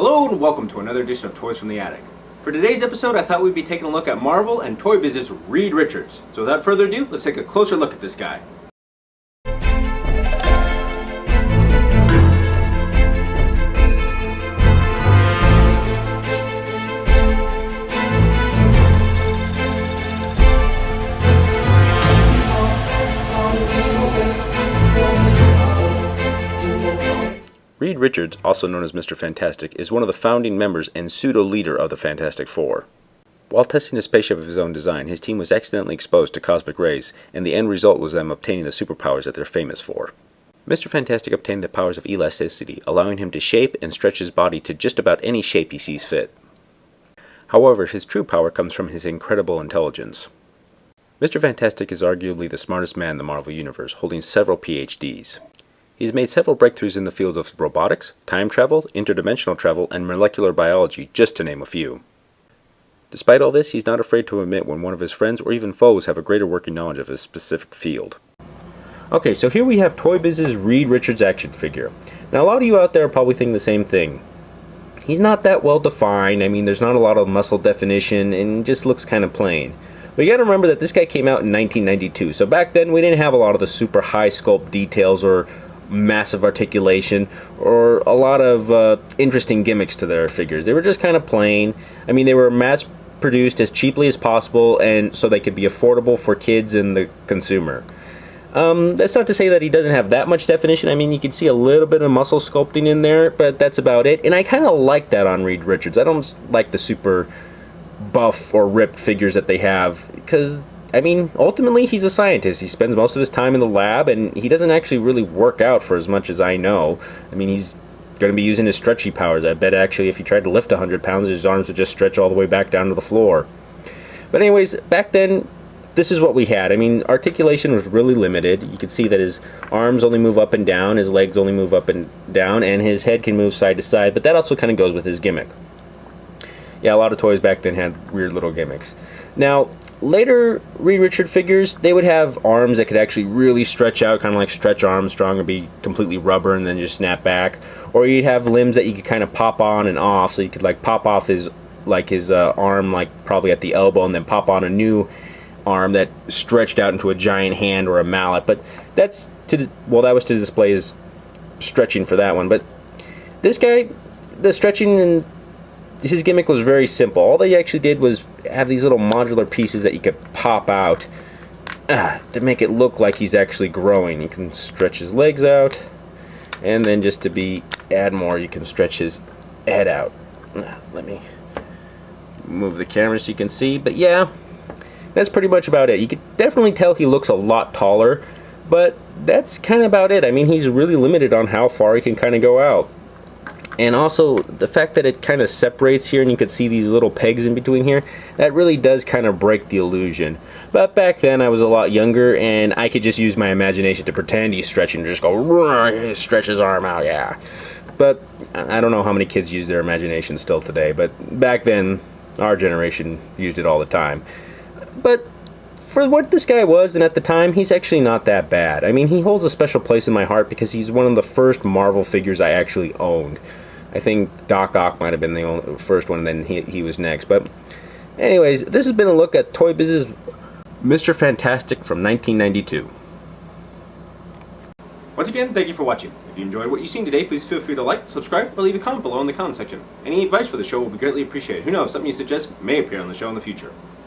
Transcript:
Hello and welcome to another edition of Toys from the Attic. For today's episode, I thought we'd be taking a look at Marvel and Toy Biz's Reed Richards. So without further ado, let's take a closer look at this guy. Reed Richards, also known as Mr. Fantastic, is one of the founding members and pseudo-leader of the Fantastic Four. While testing a spaceship of his own design, his team was accidentally exposed to cosmic rays, and the end result was them obtaining the superpowers that they're famous for. Mr. Fantastic obtained the powers of elasticity, allowing him to shape and stretch his body to just about any shape he sees fit. However, his true power comes from his incredible intelligence. Mr. Fantastic is arguably the smartest man in the Marvel Universe, holding several PhDs. He's made several breakthroughs in the fields of robotics, time travel, interdimensional travel, and molecular biology, just to name a few. Despite all this, he's not afraid to admit when one of his friends or even foes have a greater working knowledge of his specific field. Okay, so here we have Toy Biz's Reed Richards action figure. Now a lot of you out there are probably thinking the same thing. He's not that well defined, there's not a lot of muscle definition, and just looks kind of plain. But you gotta remember that this guy came out in 1992, so back then we didn't have a lot of the super high sculpt details or massive articulation or a lot of interesting gimmicks to their figures. They were just kind of plain. They were mass produced as cheaply as possible, and so they could be affordable for kids and the consumer. That's not to say that he doesn't have that much definition. You can see a little bit of muscle sculpting in there, but that's about it. And I kind of like that on Reed Richards. I don't like the super buff or ripped figures that they have, because ultimately he's a scientist. He spends most of his time in the lab, and he doesn't actually really work out for as much as I know. He's going to be using his stretchy powers. I bet actually if he tried to lift 100 pounds, his arms would just stretch all the way back down to the floor. But anyways, back then, this is what we had. Articulation was really limited. You can see that his arms only move up and down, his legs only move up and down, and his head can move side to side, but that also kind of goes with his gimmick. Yeah, a lot of toys back then had weird little gimmicks. Now, later Reed Richards figures, they would have arms that could actually really stretch out, kind of like Stretch Armstrong, or be completely rubber and then just snap back. Or you'd have limbs that you could kind of pop on and off, so you could pop off his arm probably at the elbow, and then pop on a new arm that stretched out into a giant hand or a mallet. But that was to display his stretching for that one. But this guy, the stretching and his gimmick was very simple. All they actually did was have these little modular pieces that you could pop out to make it look like he's actually growing. You can stretch his legs out, and then just to add more, you can stretch his head out. Let me move the camera so you can see. But yeah, that's pretty much about it. You could definitely tell he looks a lot taller, but that's kind of about it. He's really limited on how far he can kind of go out. And also, the fact that it kind of separates here and you can see these little pegs in between here, that really does kind of break the illusion. But back then, I was a lot younger, and I could just use my imagination to pretend he's stretching and just go, stretch his arm out, yeah. But I don't know how many kids use their imagination still today, but back then, our generation used it all the time. But for what this guy was, and at the time, he's actually not that bad. He holds a special place in my heart because he's one of the first Marvel figures I actually owned. I think Doc Ock might have been the first one, and then he was next. But anyways, this has been a look at Toy Biz's Mr. Fantastic from 1992. Once again, thank you for watching. If you enjoyed what you've seen today, please feel free to like, subscribe, or leave a comment below in the comment section. Any advice for the show will be greatly appreciated. Who knows, something you suggest may appear on the show in the future.